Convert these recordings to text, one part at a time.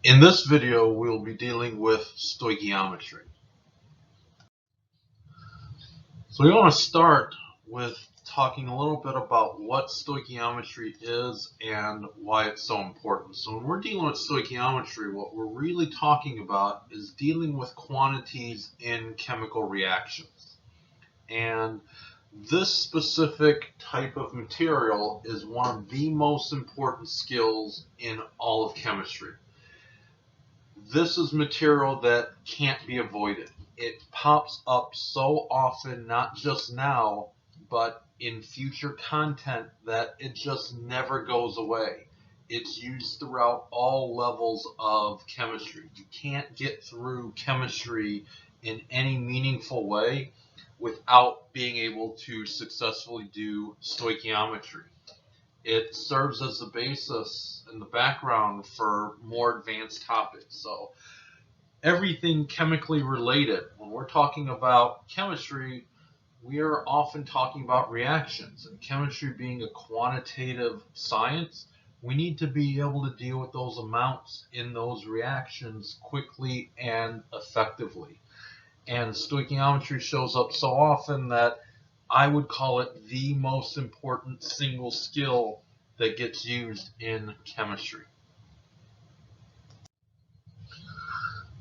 In this video, we'll be dealing with stoichiometry. So we want to start with talking a little bit about what stoichiometry is and why it's so important. So when we're dealing with stoichiometry, what we're really talking about is dealing with quantities in chemical reactions. And this specific type of material is one of the most important skills in all of chemistry. This is material that can't be avoided. It pops up so often, not just now, but in future content, that it just never goes away. It's used throughout all levels of chemistry. You can't get through chemistry in any meaningful way without being able to successfully do stoichiometry. It serves as the basis and the background for more advanced topics. So everything chemically related, when we're talking about chemistry, we are often talking about reactions. And chemistry being a quantitative science, we need to be able to deal with those amounts in those reactions quickly and effectively. And stoichiometry shows up so often that I would call it the most important single skill that gets used in chemistry.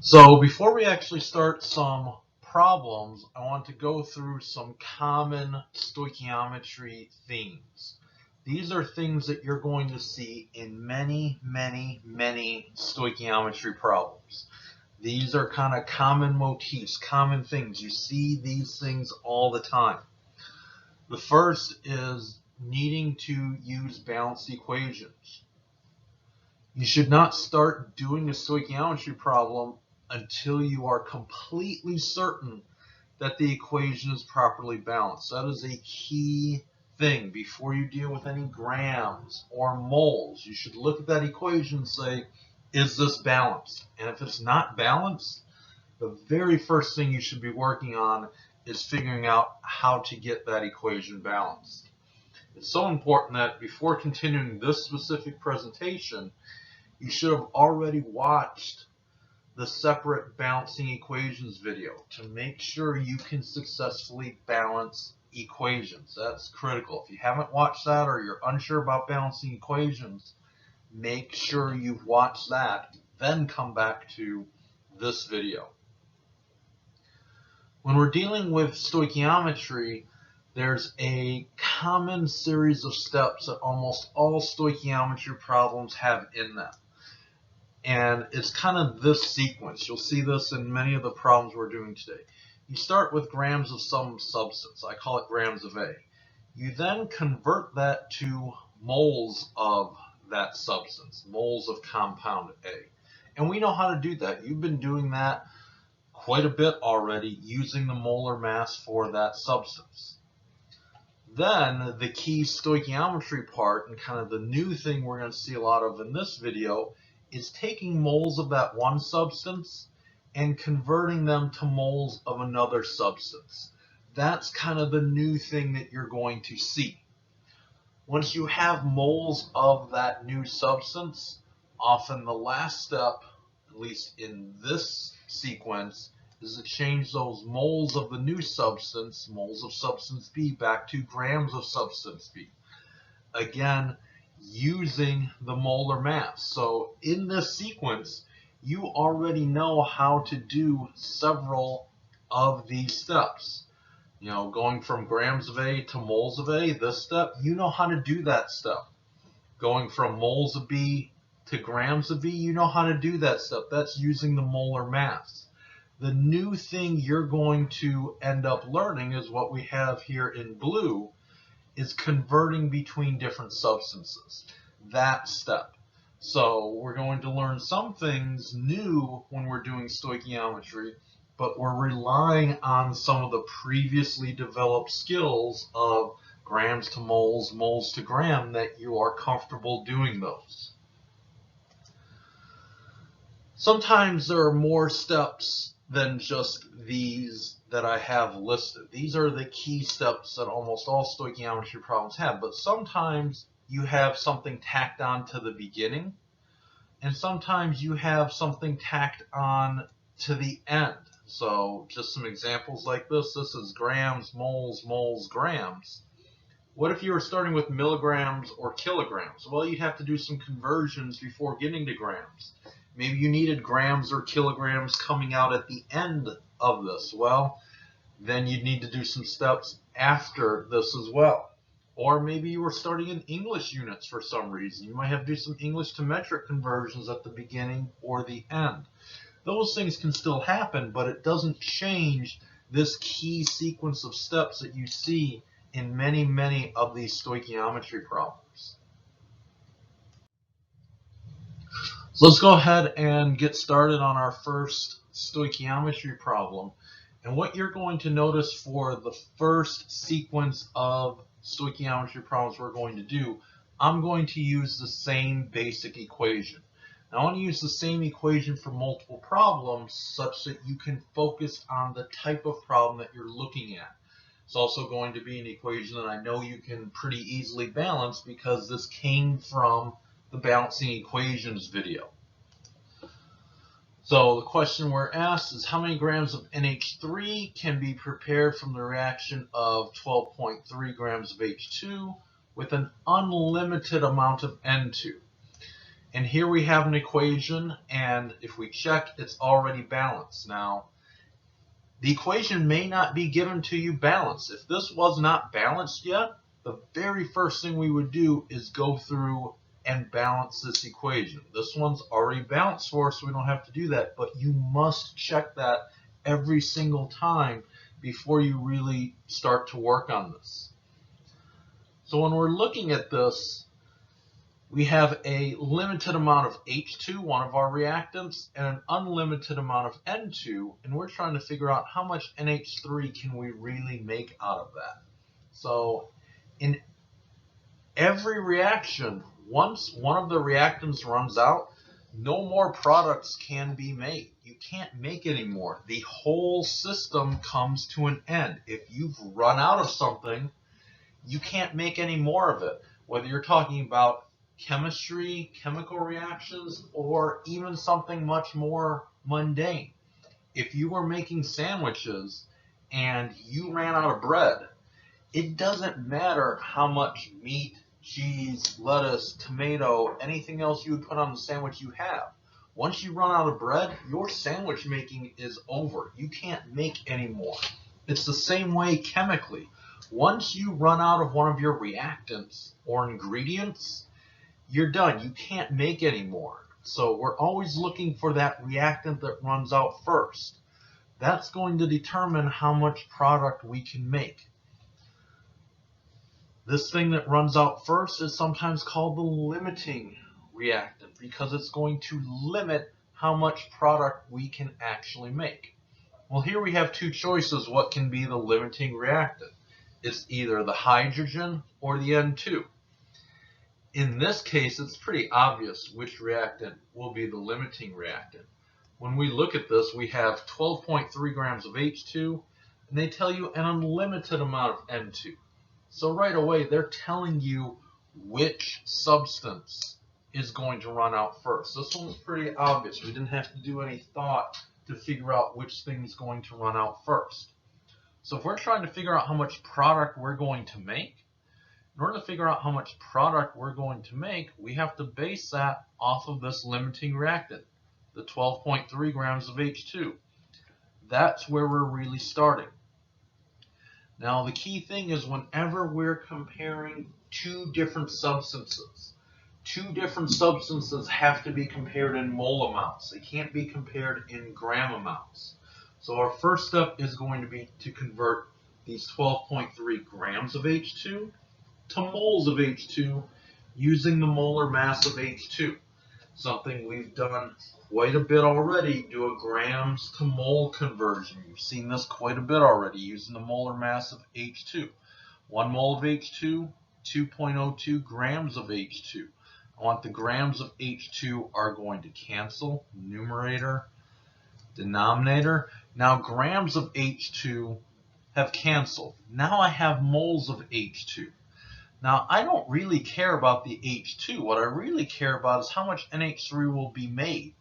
So before we actually start some problems, I want to go through some common stoichiometry themes. These are things that you're going to see in many stoichiometry problems. These are kind of common motifs, common things. You see these things all the time. The first is needing to use balanced equations. You should not start doing a stoichiometry problem until you are completely certain that the equation is properly balanced. That is a key thing. Before you deal with any grams or moles, you should look at that equation and say, is this balanced? And if it's not balanced, the very first thing you should be working on is figuring out how to get that equation balanced. It's so important that before continuing this specific presentation, you should have already watched the separate balancing equations video to make sure you can successfully balance equations. That's critical. If you haven't watched that or you're unsure about balancing equations, make sure you've watched that, then come back to this video. When we're dealing with stoichiometry, there's a common series of steps that almost all stoichiometry problems have in them. And it's kind of this sequence. You'll see this in many of the problems we're doing today. You start with grams of some substance. I call it grams of A. You then convert that to moles of that substance, moles of compound A. And we know how to do that. You've been doing that quite a bit already using the molar mass for that substance. Then the key stoichiometry part, and kind of the new thing we're going to see a lot of in this video, is taking moles of that one substance and converting them to moles of another substance. That's kind of the new thing that you're going to see. Once you have moles of that new substance, often the last step, at least in this sequence, is to change those moles of the new substance, moles of substance B, back to grams of substance B. Again, using the molar mass. So in this sequence, you already know how to do several of these steps. You know, going from grams of A to moles of A, this step, you know how to do that step. Going from moles of B to grams of B, you know how to do that step. That's using the molar mass. The new thing you're going to end up learning is what we have here in blue, is converting between different substances. That step. So we're going to learn some things new when we're doing stoichiometry, but we're relying on some of the previously developed skills of grams to moles, moles to gram, that you are comfortable doing those. Sometimes there are more steps than just these that I have listed. These are the key steps that almost all stoichiometry problems have, but sometimes you have something tacked on to the beginning, And sometimes you have something tacked on to the end. So just some examples like this. This is grams, moles, moles, grams. What if you were starting with milligrams or kilograms? Well, you'd have to do some conversions before getting to grams. Maybe you needed grams or kilograms coming out at the end of this. Well, then you'd need to do some steps after this as well. Or maybe you were starting in English units for some reason. You might have to do some English to metric conversions at the beginning or the end. Those things can still happen, but it doesn't change this key sequence of steps that you see in many, many of these stoichiometry problems. So let's go ahead and get started on our first stoichiometry problem. And what you're going to notice for the first sequence of stoichiometry problems we're going to do, I'm going to use the same basic equation. Now, I want to use the same equation for multiple problems such that you can focus on the type of problem that you're looking at. It's also going to be an equation that I know you can pretty easily balance because this came from the balancing equations video. So the question we're asked is how many grams of NH3 can be prepared from the reaction of 12.3 grams of H2 with an unlimited amount of N2. And here we have an equation, and if we check, it's already balanced. Now, the equation may not be given to you balanced. If this was not balanced yet, the very first thing we would do is go through and balance this equation. This one's already balanced for us, so we don't have to do that, but you must check that every single time before you really start to work on this. So when we're looking at this, we have a limited amount of H2, one of our reactants, and an unlimited amount of N2, and we're trying to figure out how much NH3 can we really make out of that. So in every reaction, once one of the reactants runs out, no more products can be made. You can't make any more. The whole system comes to an end. If you've run out of something, you can't make any more of it. Whether you're talking about chemistry, chemical reactions, or even something much more mundane. If you were making sandwiches and you ran out of bread, it doesn't matter how much meat, cheese, lettuce, tomato, anything else you would put on the sandwich you have. Once you run out of bread, your sandwich making is over. You can't make any more. It's the same way chemically. Once you run out of one of your reactants or ingredients, you're done. You can't make any more. So we're always looking for that reactant that runs out first. That's going to determine how much product we can make. This thing that runs out first is sometimes called the limiting reactant because it's going to limit how much product we can actually make. Well, here we have two choices. What can be the limiting reactant? It's either the hydrogen or the N2. In this case, it's pretty obvious which reactant will be the limiting reactant. When we look at this, we have 12.3 grams of H2, and they tell you an unlimited amount of N2. So right away, they're telling you which substance is going to run out first. This one's pretty obvious. We didn't have to do any thought to figure out which thing is going to run out first. So if we're trying to figure out how much product we're going to make, in order to figure out how much product we're going to make, we have to base that off of this limiting reactant, the 12.3 grams of H2. That's where we're really starting. Now, the key thing is whenever we're comparing two different substances have to be compared in mole amounts. They can't be compared in gram amounts. So our first step is going to be to convert these 12.3 grams of H2 to moles of H2 using the molar mass of H2. Something we've done quite a bit already, do a grams to mole conversion. You've seen this quite a bit already using the molar mass of H2. 1 mole of H2, 2.02 grams of H2. I want the grams of H2 are going to cancel, numerator, denominator. Now grams of H2 have canceled. Now I have moles of H2. Now, I don't really care about the H2. What I really care about is how much NH3 will be made.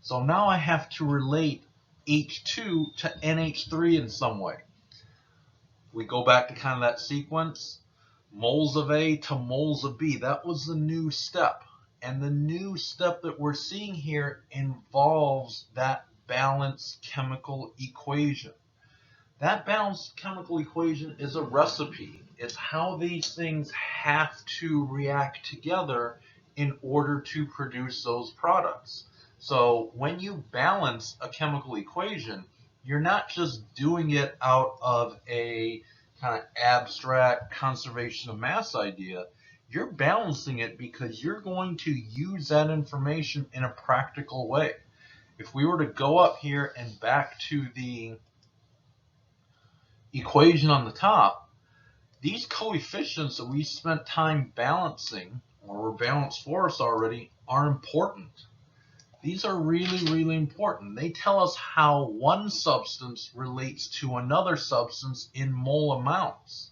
So now I have to relate H2 to NH3 in some way. We go back to kind of that sequence, moles of A to moles of B. That was the new step. And the new step that we're seeing here involves that balanced chemical equation. That balanced chemical equation is a recipe. It's how these things have to react together in order to produce those products. So when you balance a chemical equation, you're not just doing it out of a kind of abstract conservation of mass idea. You're balancing it because you're going to use that information in a practical way. If we were to go up here and back to the equation on the top, these coefficients that we spent time balancing, or were balanced for us already, are important. These are really, really important. They tell us how one substance relates to another substance in mole amounts.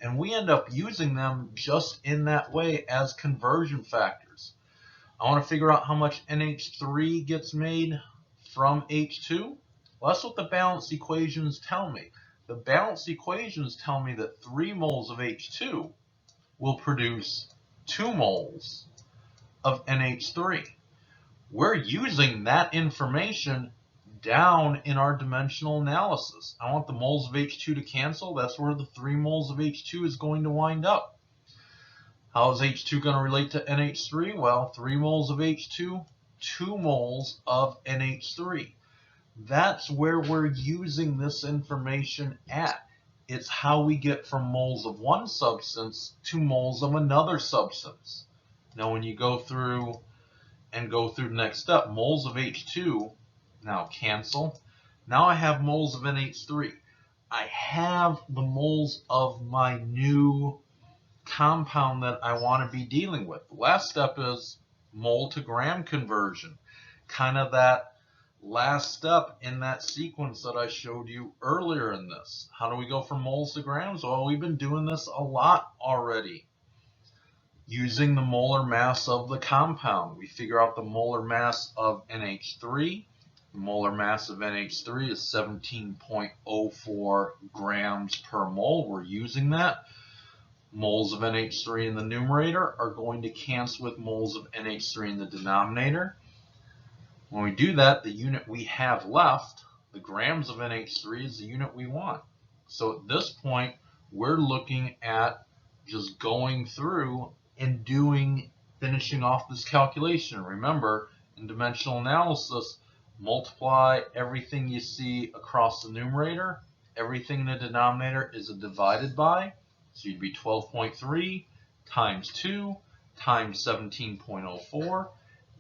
And we end up using them just in that way as conversion factors. I want to figure out how much NH3 gets made from H2. Well, that's what the balanced equations tell me. The balanced equations tell me that 3 moles of H2 will produce 2 moles of NH3. We're using that information down in our dimensional analysis. I want the moles of H2 to cancel. That's where the 3 moles of H2 is going to wind up. How is H2 going to relate to NH3? Well, 3 moles of H2, 2 moles of NH3. That's where we're using this information at. It's how we get from moles of one substance to moles of another substance. Now, when you go through the next step, moles of H2 now cancel. Now I have moles of NH3. I have the moles of my new compound that I want to be dealing with. The last step is mole to gram conversion, kind of that last step in that sequence that I showed you earlier in this. How do we go from moles to grams? Well, we've been doing this a lot already. Using the molar mass of the compound, we figure out the molar mass of NH3. The molar mass of NH3 is 17.04 grams per mole. We're using that. Moles of NH3 in the numerator are going to cancel with moles of NH3 in the denominator. When we do that, the unit we have left, the grams of NH3, is the unit we want. So at this point, we're looking at just going through and finishing off this calculation. Remember, in dimensional analysis, multiply everything you see across the numerator. Everything in the denominator is a divided by. So you'd be 12.3 times 2 times 17.04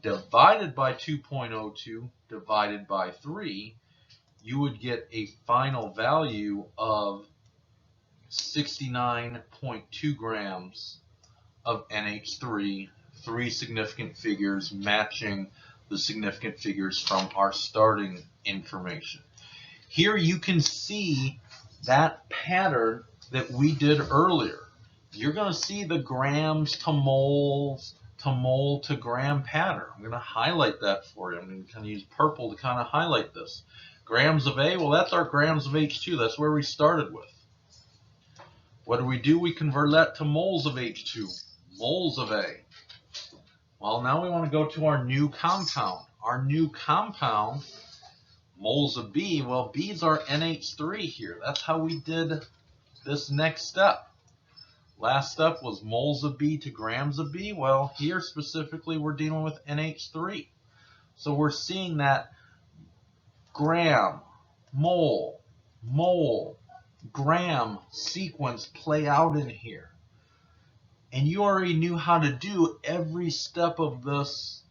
divided by 2.02 divided by 3. You would get a final value of 69.2 grams of NH3, 3 significant figures matching the significant figures from our starting information. Here you can see that pattern that we did earlier. You're going to see the grams to moles to mole to gram pattern. I'm going to highlight that for you. I'm going to kind of use purple to kind of highlight this. Grams of A, well, that's our grams of H2. That's where we started with. What do? We convert that to moles of H2, moles of A. Well, now we want to go to our new compound. Our new compound, moles of B, well, B's our NH3 here. That's how we did this next step. Last step was moles of B to grams of B. Well, here specifically we're dealing with NH3. So we're seeing that gram, mole, gram sequence play out in here. And you already knew how to do every step of this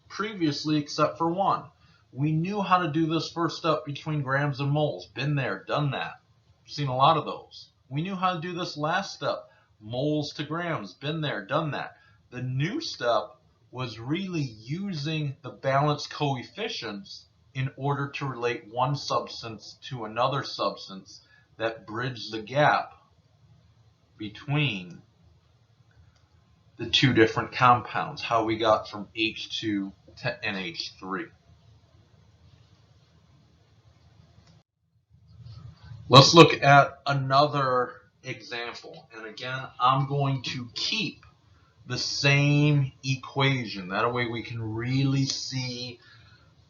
previously except for one. We knew how to do this first step between grams and moles. Been there, done that. Seen a lot of those. We knew how to do this last step. Moles to grams, been there, done that. The new step was really using the balanced coefficients in order to relate one substance to another substance that bridged the gap between the two different compounds, how we got from H2 to NH3. Let's look at another example. And again, I'm going to keep the same equation. That way we can really see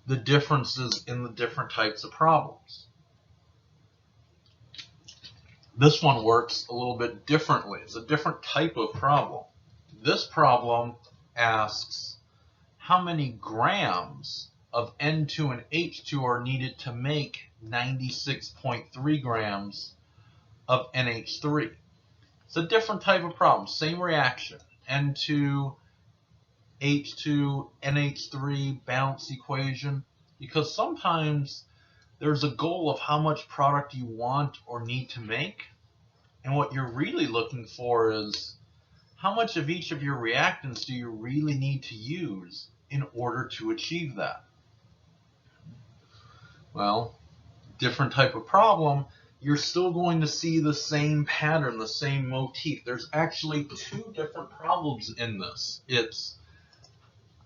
the differences in the different types of problems. This one works a little bit differently. It's a different type of problem. This problem asks how many grams of N2 and H2 are needed to make 96.3 grams of NH3. It's a different type of problem, same reaction, N2, H2, NH3 balance equation, because sometimes there's a goal of how much product you want or need to make, and what you're really looking for is how much of each of your reactants do you really need to use in order to achieve that. Well, different type of problem, you're still going to see the same pattern, the same motif. There's actually two different problems in this. It's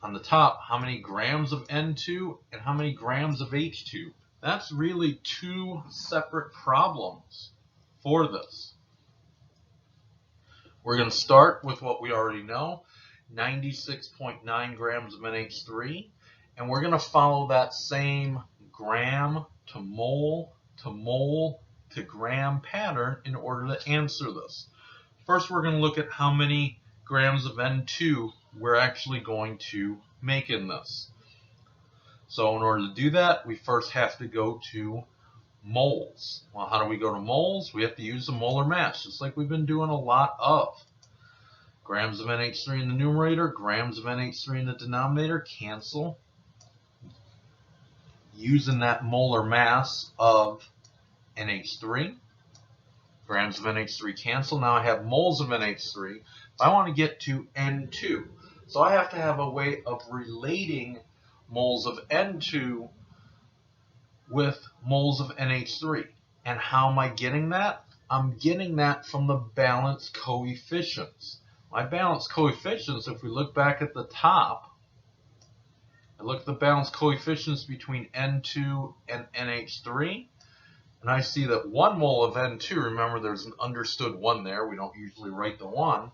on the top, how many grams of N2 and how many grams of H2. That's really two separate problems for this. We're going to start with what we already know, 96.9 grams of NH3, and we're going to follow that same gram to mole to mole to gram pattern in order to answer this. First, we're going to look at how many grams of N2 we're actually going to make in this. So in order to do that, we first have to go to moles. Well, how do we go to moles? We have to use the molar mass, just like we've been doing a lot of. Grams of NH3 in the numerator, grams of NH3 in the denominator, cancel. Using that molar mass of NH3, grams of NH3 cancel. Now I have moles of NH3. If I want to get to N2, so I have to have a way of relating moles of N2 with moles of NH3. And how am I getting that? I'm getting that from the balance coefficients. My balance coefficients, if we look back at the top, I look at the balance coefficients between N2 and NH3, and I see that 1 mole of N2, remember there's an understood 1 there, we don't usually write the 1,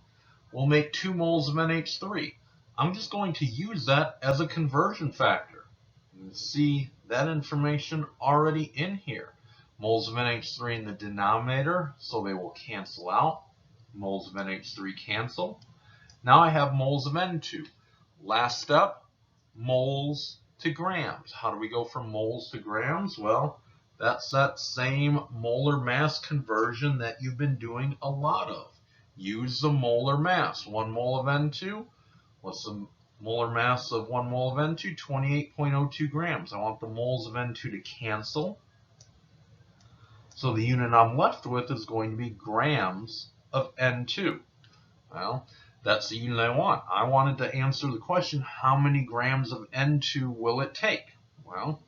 will make 2 moles of NH3. I'm just going to use that as a conversion factor. You can see that information already in here. Moles of NH3 in the denominator, so they will cancel out. Moles of NH3 cancel. Now I have moles of N2. Last step, moles to grams. How do we go from moles to grams? Well, that's that same molar mass conversion that you've been doing a lot of. Use the molar mass. 1 mole of N2. What's the molar mass of 1 mole of N2? 28.02 grams. I want the moles of N2 to cancel. So the unit I'm left with is going to be grams of N2. Well, that's the unit I want. I wanted to answer the question, how many grams of N2 will it take? Well,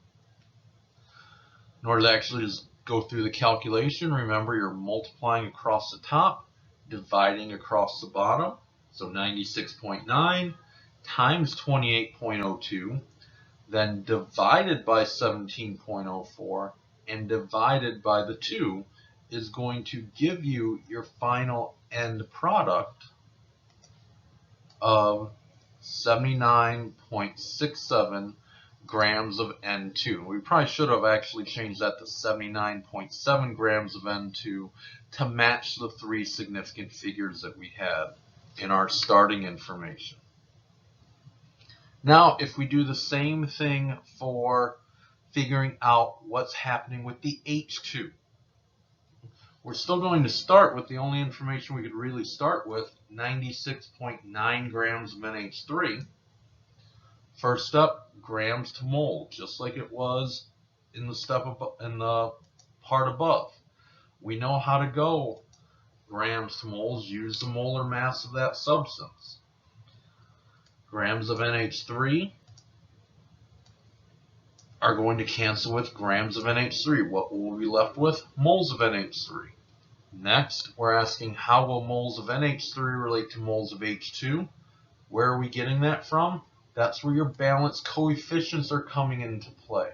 in order to actually just go through the calculation, remember you're multiplying across the top, dividing across the bottom. So 96.9 times 28.02, then divided by 17.04, and divided by the 2 is going to give you your final end product of 79.67 grams of N2. We probably should have actually changed that to 79.7 grams of N2 to match the 3 significant figures that we had in our starting information. Now, if we do the same thing for figuring out what's happening with the H2, we're still going to start with the only information we could really start with, 96.9 grams of NH3. First up, grams to mole, just like it was in the part above. We know how to go grams to moles, use the molar mass of that substance. Grams of NH3 are going to cancel with grams of NH3. What will we be left with? Moles of NH3. Next, we're asking how will moles of NH3 relate to moles of H2? Where are we getting that from? That's where your balance coefficients are coming into play.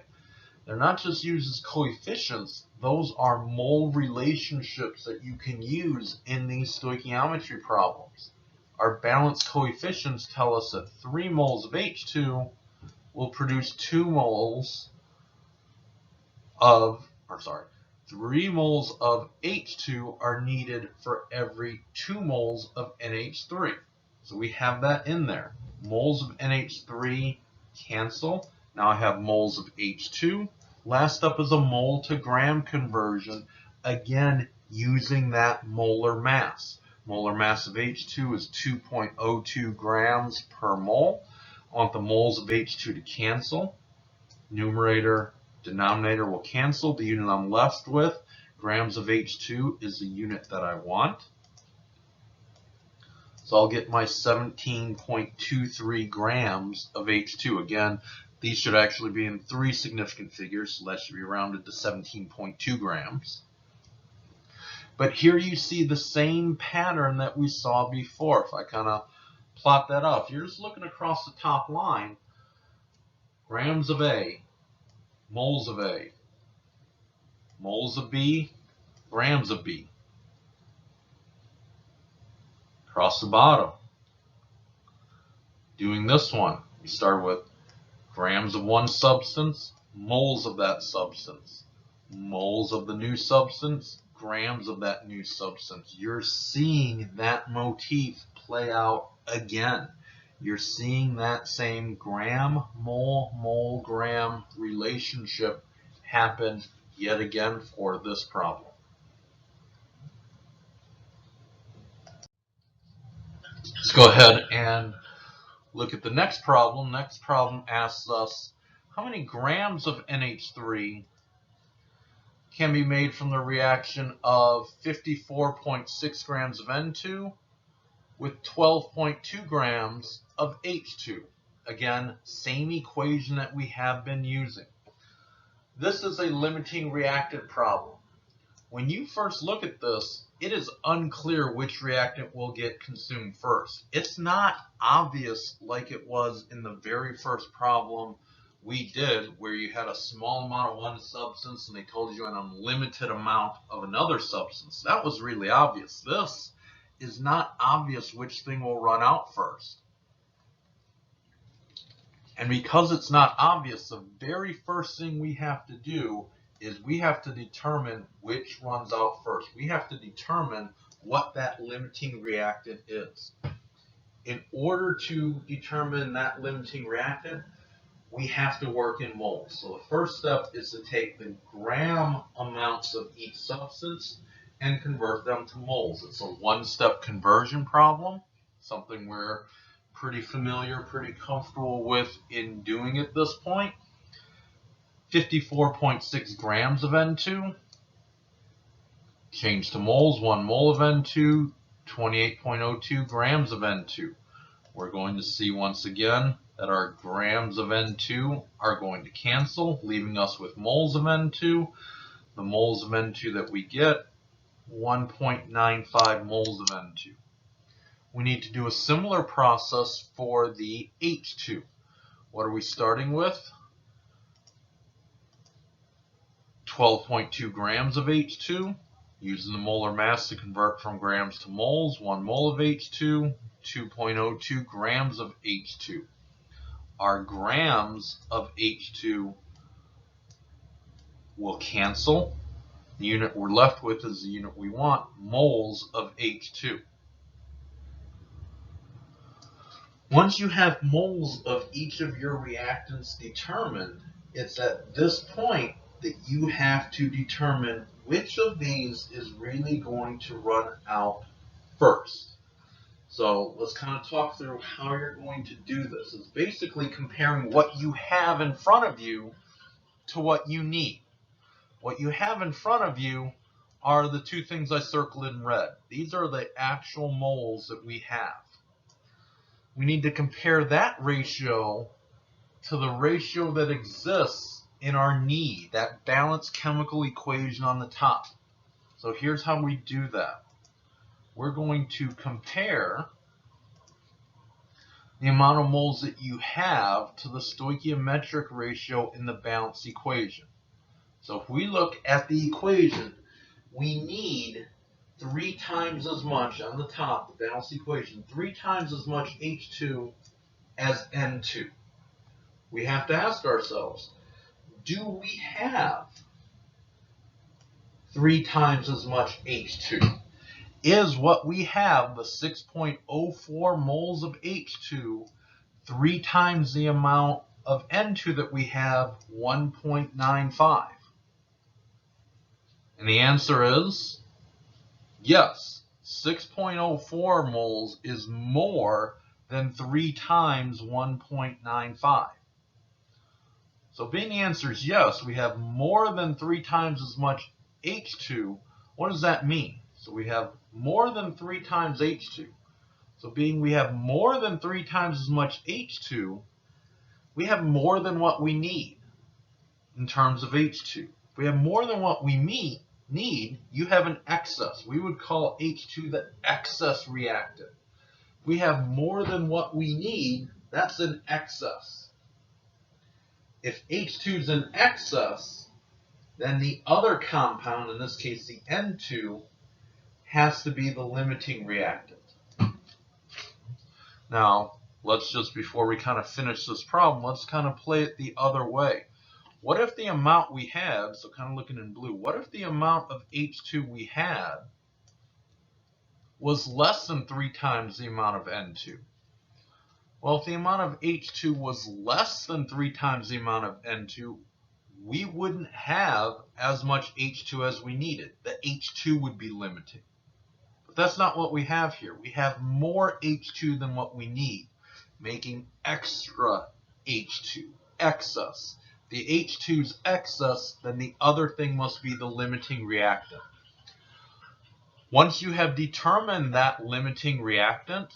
They're not just used as coefficients, those are mole relationships that you can use in these stoichiometry problems. Our balance coefficients tell us that 3 moles of H2 will produce 3 moles of H2 are needed for every 2 moles of NH3. So we have that in there. Moles of NH3 cancel. Now I have moles of H2. Last up is a mole to gram conversion, again using that molar mass. Molar mass of H2 is 2.02 grams per mole. I want the moles of H2 to cancel. Numerator, denominator will cancel. The unit I'm left with, grams of H2, is the unit that I want. So I'll get my 17.23 grams of H2. Again, these should actually be in 3 significant figures, so that should be rounded to 17.2 grams. But here you see the same pattern that we saw before. If I kind of plot that out, if you're just looking across the top line, grams of A, moles of A, moles of B, grams of B. Across the bottom, doing this one, we start with grams of one substance, moles of that substance, moles of the new substance, grams of that new substance. You're seeing that motif play out again. You're seeing that same gram, mole, gram relationship happen yet again for this problem. Let's go ahead and look at the next problem. Next problem asks us how many grams of NH3 can be made from the reaction of 54.6 grams of N2 with 12.2 grams of H2. Again, same equation that we have been using. This is a limiting reactant problem. When you first look at this, it is unclear which reactant will get consumed first. It's not obvious like it was in the very first problem we did, where you had a small amount of one substance and they told you an unlimited amount of another substance. That was really obvious. This is not obvious which thing will run out first. And because it's not obvious, the very first thing we have to do is we have to determine which runs out first. We have to determine what that limiting reactant is. In order to determine that limiting reactant, we have to work in moles. So the first step is to take the gram amounts of each substance and convert them to moles. It's a one-step conversion problem, something we're pretty familiar, pretty comfortable with in doing at this point. 54.6 grams of N2, change to moles, 1 mole of N2, 28.02 grams of N2. We're going to see once again that our grams of N2 are going to cancel, leaving us with moles of N2. The moles of N2 that we get, 1.95 moles of N2. We need to do a similar process for the H2. What are we starting with? 12.2 grams of H2, using the molar mass to convert from grams to moles, 1 mole of H2, 2.02 grams of H2. Our grams of H2 will cancel. The unit we're left with is the unit we want, moles of H2. Once you have moles of each of your reactants determined, it's at this point that you have to determine which of these is really going to run out first. So let's kind of talk through how you're going to do this. It's basically comparing what you have in front of you to what you need. What you have in front of you are the two things I circled in red. These are the actual moles that we have. We need to compare that ratio to the ratio that exists in our need, that balanced chemical equation on the top. So here's how we do that. We're going to compare the amount of moles that you have to the stoichiometric ratio in the balanced equation. So if we look at the equation, we need 3 times as much on the top, the balanced equation, 3 times as much H2 as N2. We have to ask ourselves, do we have 3 times as much H2? Is what we have, the 6.04 moles of H2, 3 times the amount of N2 that we have, 1.95? And the answer is yes. 6.04 moles is more than 3 times 1.95. So being the answer is yes, we have more than 3 times as much H2. What does that mean? So we have more than 3 times H2. So being we have more than 3 times as much H2, we have more than what we need in terms of H2. If we have more than what we need, you have an excess. We would call H2 the excess reactant. If we have more than what we need, that's an excess. If H2 is an excess, then the other compound, in this case the N2, has to be the limiting reactant. Now, let's just, before we kind of finish this problem, let's kind of play it the other way. What if the amount we had, so kind of looking in blue, what if the amount of H2 we had was less than 3 times the amount of N2? Well, if the amount of H2 was less than 3 times the amount of N2, we wouldn't have as much H2 as we needed. The H2 would be limiting. But that's not what we have here. We have more H2 than what we need, making extra H2, excess. The H2's excess, then the other thing must be the limiting reactant. Once you have determined that limiting reactant,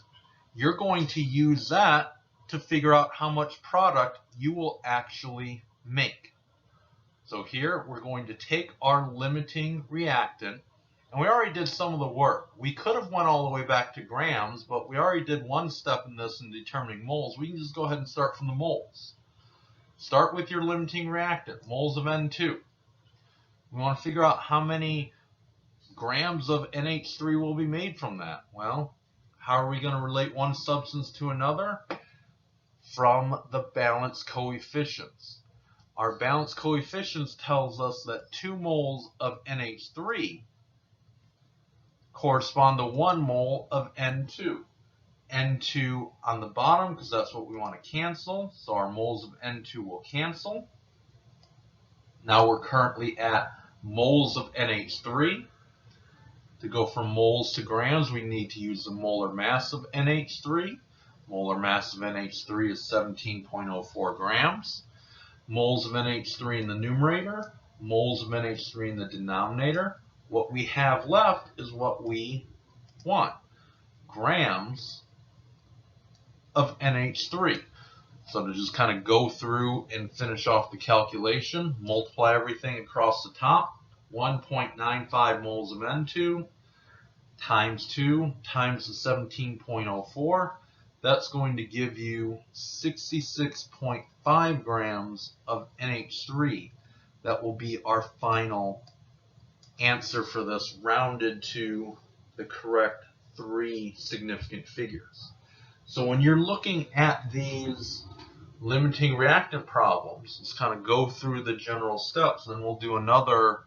you're going to use that to figure out how much product you will actually make. So here we're going to take our limiting reactant, and we already did some of the work. We could have went all the way back to grams, but we already did one step in this in determining moles. We can just go ahead and start from the moles. Start with your limiting reactant, moles of N2. We want to figure out how many grams of NH3 will be made from that. Well, how are we going to relate one substance to another? From the balance coefficients. Our balance coefficients tells us that 2 moles of NH3 correspond to 1 mole of N2. N2 on the bottom because that's what we want to cancel. So our moles of N2 will cancel. Now we're currently at moles of NH3. To go from moles to grams, we need to use the molar mass of NH3. Molar mass of NH3 is 17.04 grams. Moles of NH3 in the numerator, moles of NH3 in the denominator. What we have left is what we want, grams of NH3. So to just kind of go through and finish off the calculation, multiply everything across the top, 1.95 moles of N2 times 2 times the 17.04. That's going to give you 66.5 grams of NH3. That will be our final answer for this, rounded to the correct 3 significant figures. So when you're looking at these limiting reactant problems, let's kind of go through the general steps, then we'll do another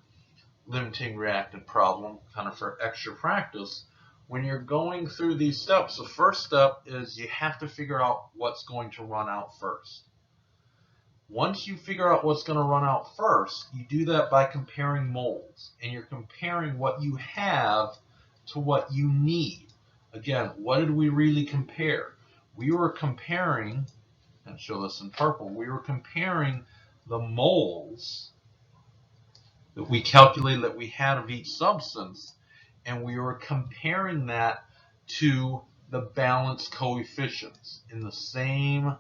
limiting reactant problem kind of for extra practice. When you're going through these steps, the first step is you have to figure out what's going to run out first. Once you figure out what's going to run out first, you do that by comparing moles, and you're comparing what you have to what you need. Again, what did we really compare? We were comparing, and show this in purple, we were comparing the moles that we calculated that we had of each substance, and we were comparing that to the balance coefficients in the same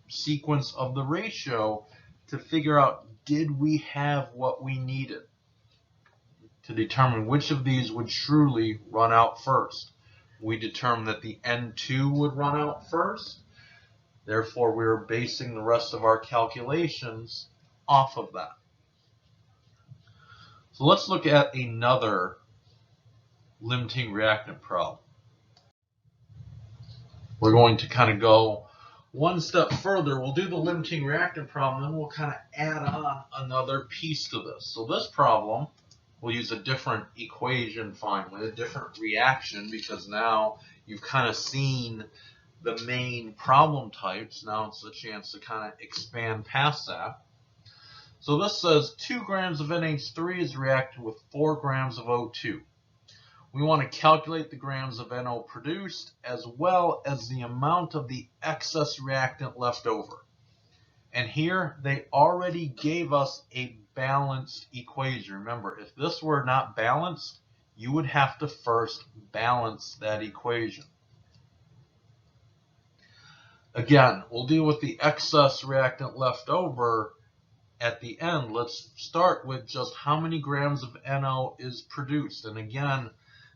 sequence of the ratio to figure out, did we have what we needed? to determine which of these would truly run out first. We determined that the N2 would run out first. Therefore, we were basing the rest of our calculations off of that. So let's look at another limiting reactant problem. We're going to kind of go one step further. We'll do the limiting reactant problem, then we'll kind of add on another piece to this. So this problem, we'll use a different equation finally, a different reaction, because now you've kind of seen the main problem types. Now it's a chance to kind of expand past that. So this says 2 grams of NH3 is reacted with 4 grams of O2. We want to calculate the grams of NO produced as well as the amount of the excess reactant left over. And here they already gave us a balanced equation. Remember, if this were not balanced, you would have to first balance that equation. Again, we'll deal with the excess reactant left over at the end. Let's start with just how many grams of NO is produced. And again,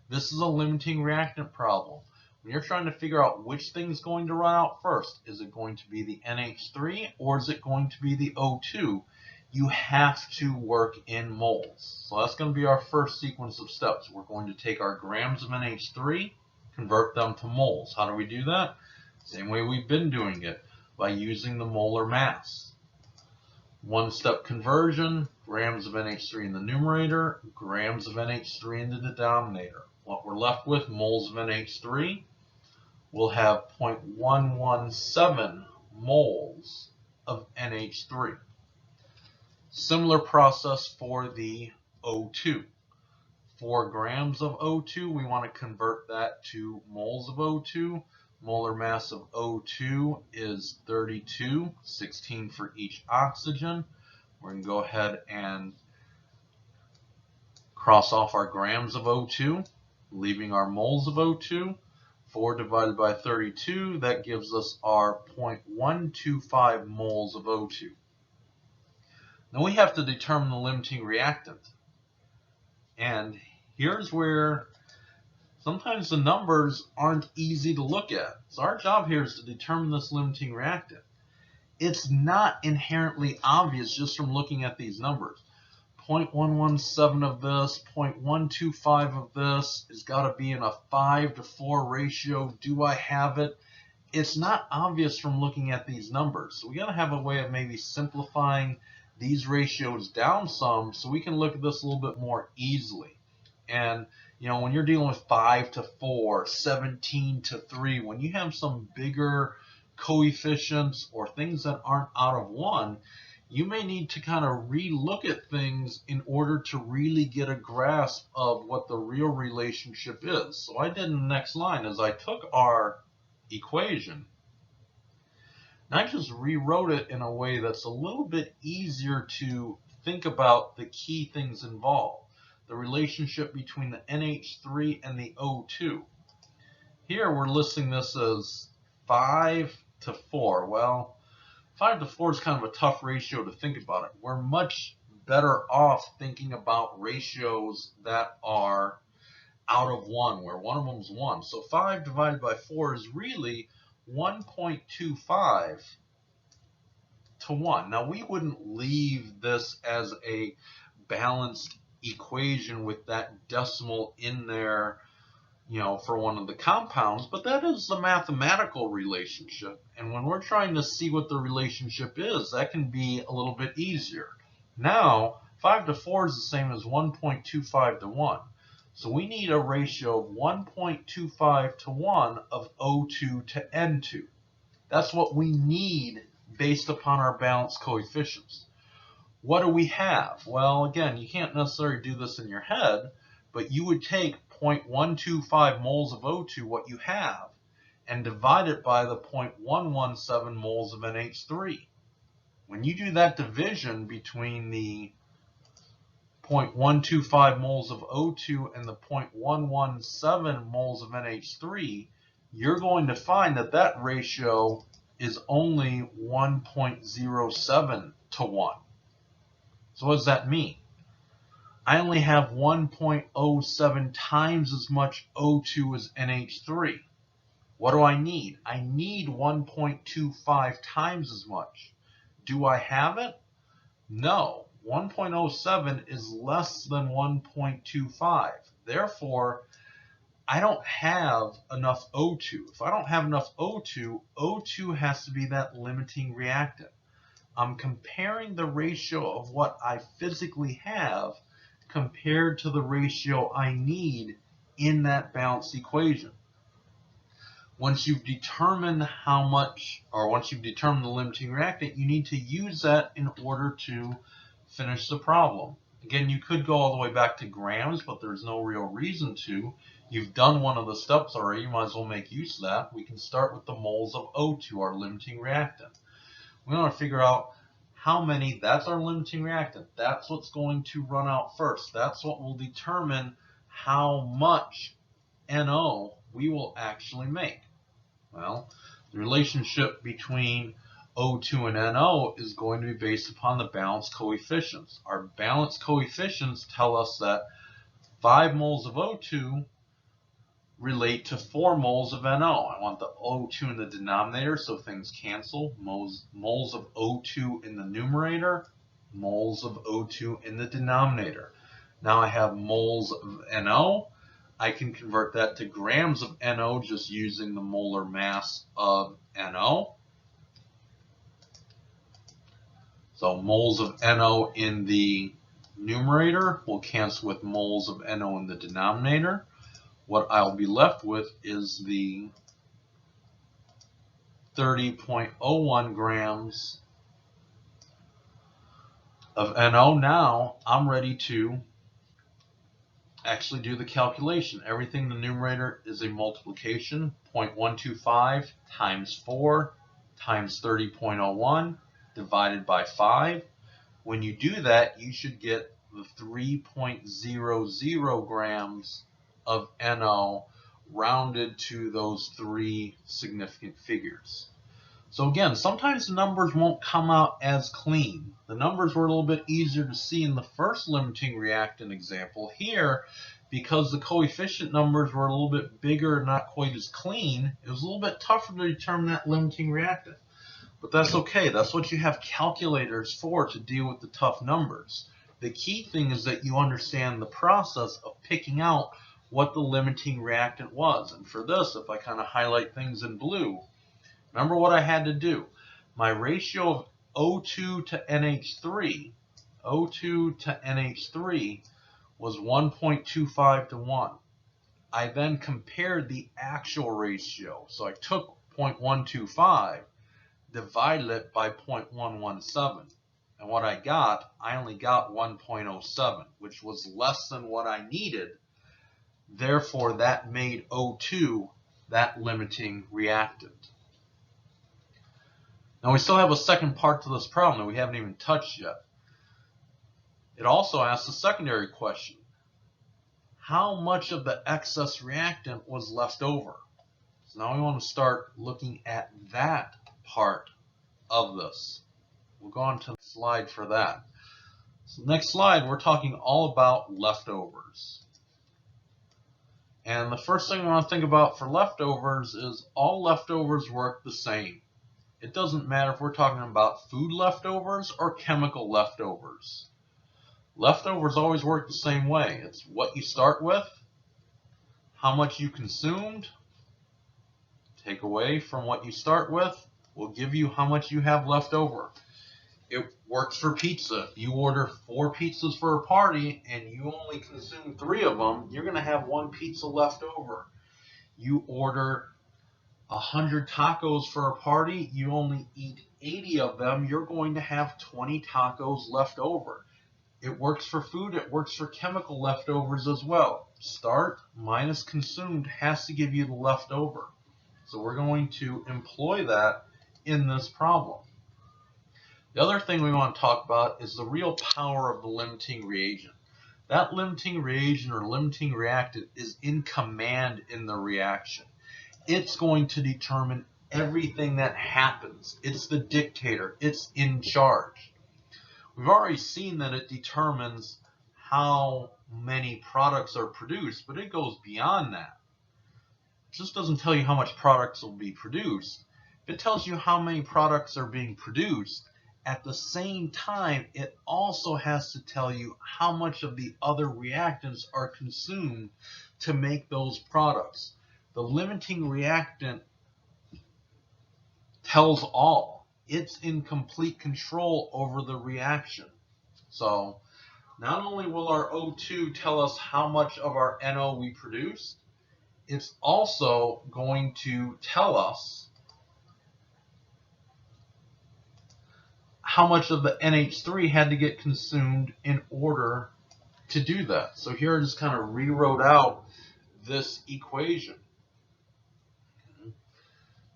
this is a limiting reactant problem. When you're trying to figure out which thing is going to run out first, is it going to be the NH3 or is it going to be the O2? You have to work in moles. So that's going to be our first sequence of steps. We're going to take our grams of NH3, convert them to moles. How do we do that? Same way we've been doing it, by using the molar mass. One-step conversion, grams of NH3 in the numerator, grams of NH3 in the denominator. What we're left with, moles of NH3, we'll have 0.117 moles of NH3. Similar process for the O2. 4 grams of O2, we want to convert that to moles of O2. Molar mass of O2 is 32, 16 for each oxygen. We're going to go ahead and cross off our grams of O2, leaving our moles of O2. 4 divided by 32, that gives us our 0.125 moles of O2. Now we have to determine the limiting reactant. And here's where sometimes the numbers aren't easy to look at. So our job here is to determine this limiting reactant. It's not inherently obvious just from looking at these numbers. 0.117 of this, 0.125 of this has got to be in a 5-to-4 ratio. Do I have it? It's not obvious from looking at these numbers. So we got to have a way of maybe simplifying these ratios down some so we can look at this a little bit more easily. And you know, when you're dealing with 5-to-4, 17-to-3, when you have some bigger coefficients or things that aren't out of 1, you may need to kind of re-look at things in order to really get a grasp of what the real relationship is. So I did in the next line is I took our equation and I just rewrote it in a way that's a little bit easier to think about the key things involved. The relationship between the NH3 and the O2. Here we're listing this as 5-to-4. Well, 5-to-4 is kind of a tough ratio to think about it. We're much better off thinking about ratios that are out of 1, where one of them is 1. So 5 divided by 4 is really 1.25 to 1. Now we wouldn't leave this as a balanced equation with that decimal in there, you know, for one of the compounds, but that is the mathematical relationship. And when we're trying to see what the relationship is, that can be a little bit easier. Now, 5-to-4 is the same as 1.25 to 1. So we need a ratio of 1.25 to 1 of O2 to N2. That's what we need based upon our balanced coefficients. What do we have? Well, again, you can't necessarily do this in your head, but you would take 0.125 moles of O2, what you have, and divide it by the 0.117 moles of NH3. When you do that division between the 0.125 moles of O2 and the 0.117 moles of NH3, you're going to find that that ratio is only 1.07 to 1. So what does that mean? I only have 1.07 times as much O2 as NH3. What do I need? I need 1.25 times as much. Do I have it? No. 1.07 is less than 1.25. Therefore, I don't have enough O2. If I don't have enough O2, O2 has to be that limiting reactant. I'm comparing the ratio of what I physically have compared to the ratio I need in that balanced equation. Once you've determined how much, or once you've determined the limiting reactant, you need to use that in order to finish the problem. Again, you could go all the way back to grams, but there's no real reason to. You've done one of the steps already, you might as well make use of that. We can start with the moles of O2, our limiting reactant. We want to figure out how many, that's our limiting reactant. That's what's going to run out first. That's what will determine how much NO we will actually make. Well, the relationship between O2 and NO is going to be based upon the balance coefficients. Our balance coefficients tell us that 5 moles of O2 relate to 4 moles of NO. I want the O2 in the denominator so things cancel. Moles of O2 in the numerator, moles of O2 in the denominator. Now I have moles of NO. I can convert that to grams of NO just using the molar mass of NO. So moles of NO in the numerator will cancel with moles of NO in the denominator. What I'll be left with is the 30.01 grams of NO. Now I'm ready to actually do the calculation. Everything in the numerator is a multiplication. 0.125 times 4 times 30.01 divided by 5. When you do that, you should get the 3.00 grams of NO rounded to those 3 significant figures. So again, sometimes the numbers won't come out as clean. The numbers were a little bit easier to see in the first limiting reactant example. Here, because the coefficient numbers were a little bit bigger and not quite as clean, it was a little bit tougher to determine that limiting reactant. But that's okay. That's what you have calculators for, to deal with the tough numbers. The key thing is that you understand the process of picking out what the limiting reactant was. And for this, if I kind of highlight things in blue, remember what I had to do. My ratio of O2 to NH3, was 1.25 to 1. I then compared the actual ratio. So I took 0.125, divided it by 0.117. And what I only got 1.07, which was less than what I needed. Therefore, that made O2 that limiting reactant. Now we still have a second part to this problem that we haven't even touched yet. It also asks a secondary question. How much of the excess reactant was left over? So now we want to start looking at that part of this. We'll go on to the slide for that. So next slide, we're talking all about leftovers. And the first thing we want to think about for leftovers is all leftovers work the same. It doesn't matter if we're talking about food leftovers or chemical leftovers. Leftovers always work the same way. It's what you start with, how much you consumed, take away from what you start with, will give you how much you have left over. It works for pizza. If you order 4 pizzas for a party and you only consume 3 of them, you're going to have 1 pizza left over. You order 100 tacos for a party, you only eat 80 of them, you're going to have 20 tacos left over. It works for food, it works for chemical leftovers as well. Start minus consumed has to give you the leftover. So we're going to employ that in this problem. The other thing we want to talk about is the real power of the limiting reagent. That limiting reagent or limiting reactant is in command in the reaction. It's going to determine everything that happens. It's the dictator. It's in charge. We've already seen that it determines how many products are produced, but it goes beyond that. It just doesn't tell you how much products will be produced. If it tells you how many products are being produced, at the same time, it also has to tell you how much of the other reactants are consumed to make those products. The limiting reactant tells all. It's in complete control over the reaction. So not only will our O2 tell us how much of our NO we produced, it's also going to tell us how much of the NH3 had to get consumed in order to do that. So here I just kind of rewrote out this equation.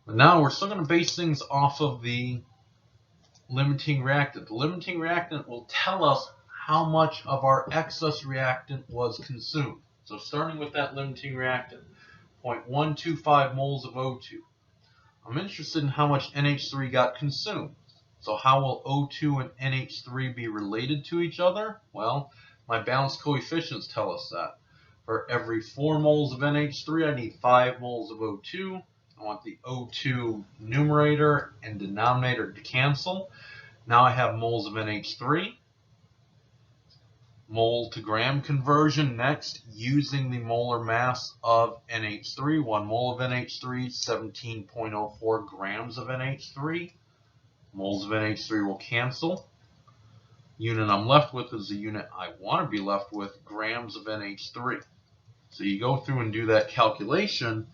But now we're still going to base things off of the limiting reactant. The limiting reactant will tell us how much of our excess reactant was consumed. So starting with that limiting reactant, 0.125 moles of O2. I'm interested in how much NH3 got consumed. So how will O2 and NH3 be related to each other? Well, my balance coefficients tell us that. For every 4 moles of NH3, I need 5 moles of O2. I want the O2 numerator and denominator to cancel. Now I have moles of NH3. Mole to gram conversion next, using the molar mass of NH3. 1 mole of NH3, 17.04 grams of NH3. Moles of NH3 will cancel. Unit I'm left with is the unit I want to be left with, grams of NH3. So you go through and do that calculation.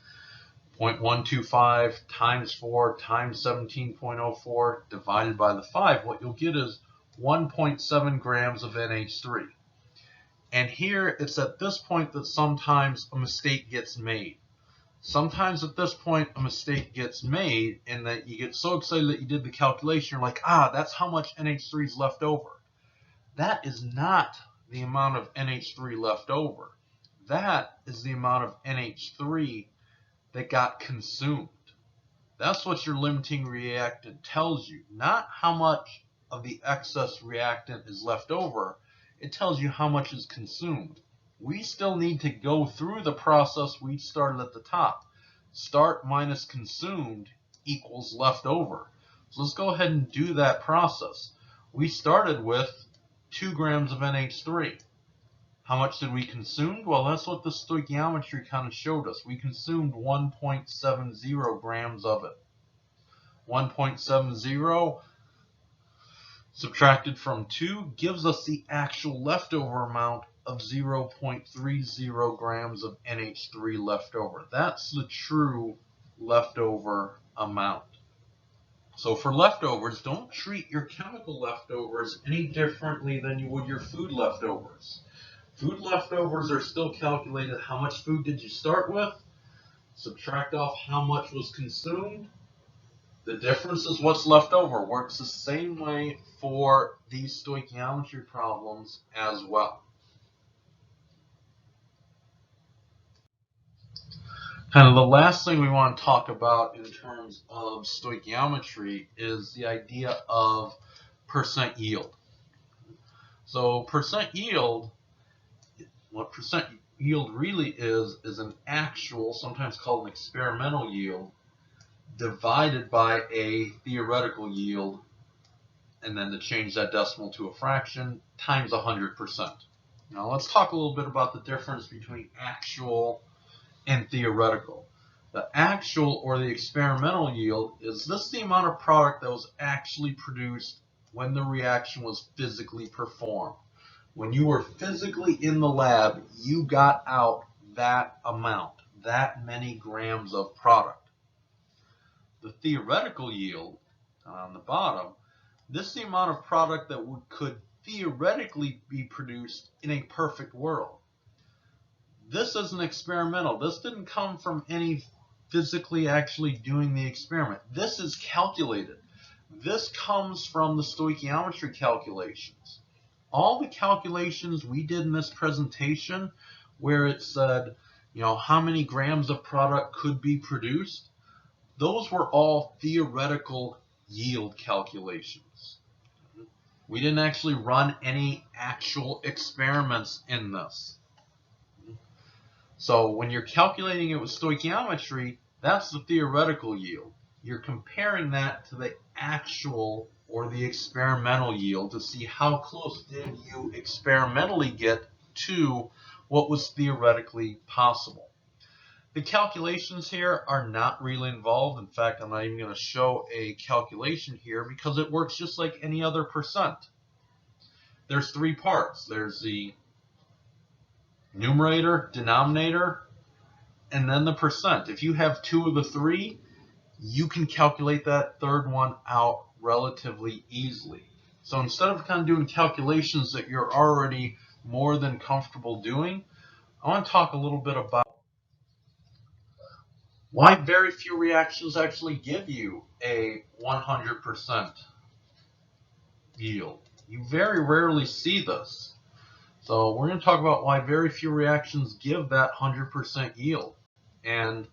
0.125 times 4 times 17.04 divided by the 5. What you'll get is 1.7 grams of NH3. And here it's at this point that sometimes a mistake gets made. Sometimes at this point a mistake gets made in that you get so excited that you did the calculation, you're like, that's how much NH3 is left over. That is not the amount of NH3 left over. That is the amount of NH3 that got consumed. That's what your limiting reactant tells you, not how much of the excess reactant is left over. It tells you how much is consumed. We still need to go through the process we started at the top. Start minus consumed equals left over. So let's go ahead and do that process. We started with 2 grams of NH3. How much did we consume? Well, that's what the stoichiometry kind of showed us. We consumed 1.70 grams of it. 1.70 subtracted from 2 gives us the actual leftover amount of 0.30 grams of NH3 left over. That's the true leftover amount. So for leftovers, don't treat your chemical leftovers any differently than you would your food leftovers. Food leftovers are still calculated. How much food did you start with? Subtract off how much was consumed. The difference is what's left over. Works the same way for these stoichiometry problems as well. Kind of the last thing we want to talk about in terms of stoichiometry is the idea of percent yield. So percent yield, what percent yield really is an actual, sometimes called an experimental yield, divided by a theoretical yield, and then to change that decimal to a fraction, times 100%. Now let's talk a little bit about the difference between actual and theoretical. The actual, or the experimental yield, is this the amount of product that was actually produced when the reaction was physically performed. When you were physically in the lab, you got out that amount, that many grams of product. The theoretical yield, on the bottom, this is the amount of product that could theoretically be produced in a perfect world. This isn't experimental. This didn't come from any physically actually doing the experiment. This is calculated. This comes from the stoichiometry calculations. All the calculations we did in this presentation, where it said, how many grams of product could be produced, those were all theoretical yield calculations. We didn't actually run any actual experiments in this. So when you're calculating it with stoichiometry, that's the theoretical yield. You're comparing that to the actual or the experimental yield to see how close did you experimentally get to what was theoretically possible. The calculations here are not really involved. In fact, I'm not even going to show a calculation here because it works just like any other percent. There's three parts. There's the numerator, denominator, and then the percent. If you have two of the three, you can calculate that third one out relatively easily. So instead of kind of doing calculations that you're already more than comfortable doing, I want to talk a little bit about why very few reactions actually give you a 100% yield. You very rarely see this. So we're going to talk about why very few reactions give that 100% yield. And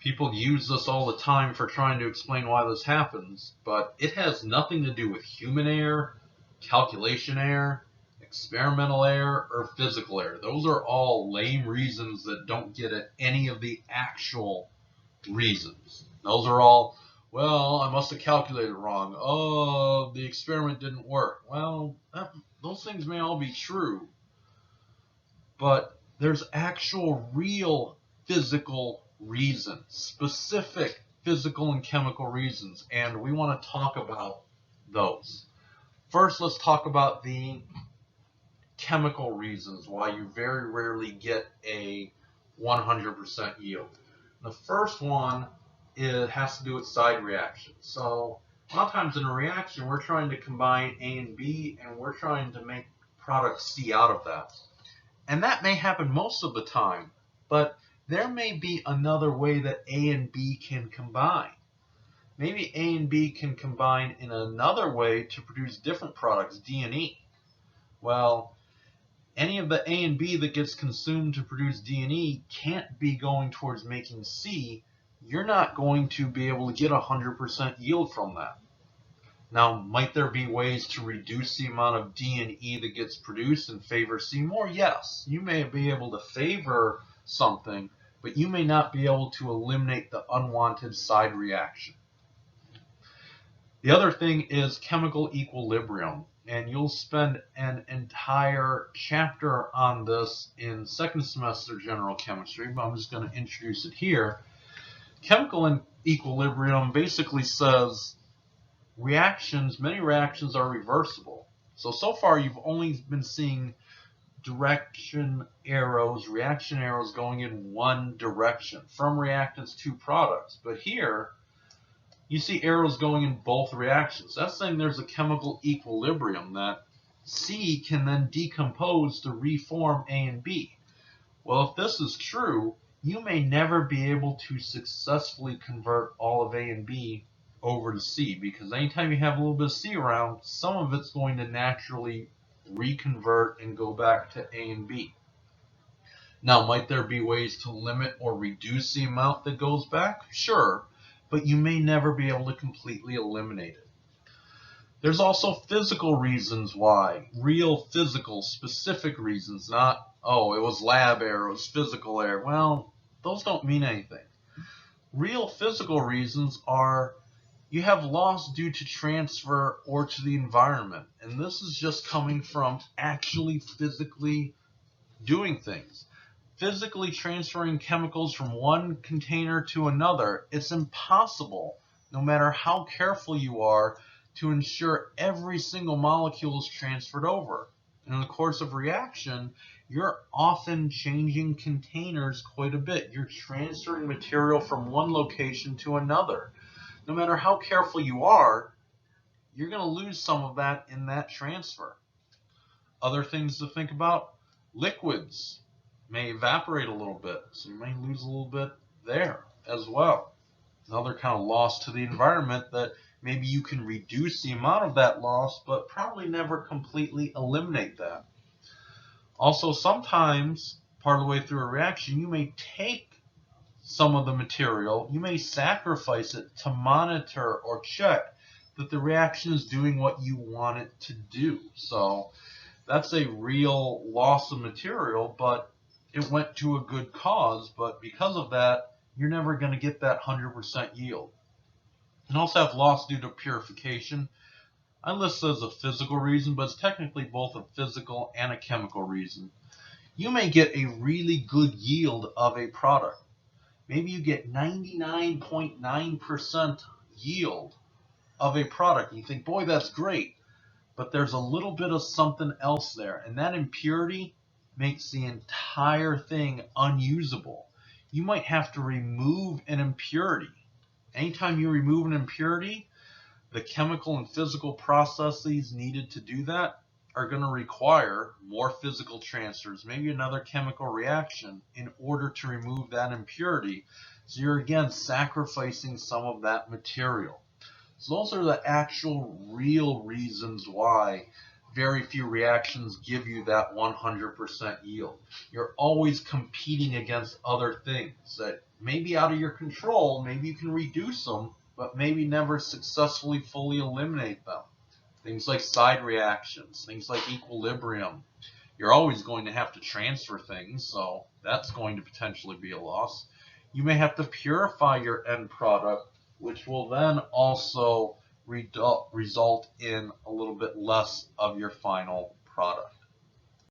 people use this all the time for trying to explain why this happens, but it has nothing to do with human error, calculation error, experimental error, or physical error. Those are all lame reasons that don't get at any of the actual reasons. Those are all, well, I must have calculated wrong. Oh, the experiment didn't work. Well, those things may all be true, but there's actual real physical reasons, specific physical and chemical reasons, and we want to talk about those. First, let's talk about the chemical reasons why you very rarely get a 100% yield. The first one has to do with side reactions. So a lot of times in a reaction, we're trying to combine A and B, and we're trying to make product C out of that. And that may happen most of the time, but there may be another way that A and B can combine. Maybe A and B can combine in another way to produce different products, D and E. Well, any of the A and B that gets consumed to produce D and E can't be going towards making C. You're not going to be able to get 100% yield from that. Now, might there be ways to reduce the amount of D and E that gets produced and favor C more? Yes. You may be able to favor something, but you may not be able to eliminate the unwanted side reaction. The other thing is chemical equilibrium, and you'll spend an entire chapter on this in second semester general chemistry, but I'm just going to introduce it here. Chemical equilibrium basically says many reactions are reversible. So far you've only been seeing reaction arrows going in one direction, from reactants to products. But here, you see arrows going in both reactions. That's saying there's a chemical equilibrium that C can then decompose to reform A and B. Well, if this is true, you may never be able to successfully convert all of A and B over to C, because anytime you have a little bit of C around, some of it's going to naturally reconvert and go back to A and B. Now, might there be ways to limit or reduce the amount that goes back? Sure, but you may never be able to completely eliminate it. There's also physical reasons why, real physical, specific reasons, not, oh, it was lab error, it was physical error. Well, those don't mean anything. Real physical reasons are you have loss due to transfer or to the environment. And this is just coming from actually physically doing things. Physically transferring chemicals from one container to another, it's impossible, no matter how careful you are, to ensure every single molecule is transferred over. And in the course of reaction, you're often changing containers quite a bit. You're transferring material from one location to another. No matter how careful you are, you're going to lose some of that in that transfer. Other things to think about, liquids may evaporate a little bit, so you may lose a little bit there as well. Another kind of loss to the environment that maybe you can reduce the amount of that loss, but probably never completely eliminate that. Also, sometimes, part of the way through a reaction, you may take some of the material, you may sacrifice it to monitor or check that the reaction is doing what you want it to do. So that's a real loss of material, but it went to a good cause. But because of that, you're never going to get that 100% yield. You can also have loss due to purification. I list it as a physical reason, but it's technically both a physical and a chemical reason. You may get a really good yield of a product. Maybe you get 99.9% yield of a product. You think, boy, that's great. But there's a little bit of something else there. And that impurity makes the entire thing unusable. You might have to remove an impurity. Anytime you remove an impurity, the chemical and physical processes needed to do that are going to require more physical transfers, maybe another chemical reaction in order to remove that impurity. So you're again sacrificing some of that material. So those are the actual real reasons why very few reactions give you that 100% yield. You're always competing against other things that may be out of your control. Maybe you can reduce them, but maybe never successfully fully eliminate them. Things like side reactions, things like equilibrium. You're always going to have to transfer things, so that's going to potentially be a loss. You may have to purify your end product, which will then also result in a little bit less of your final product.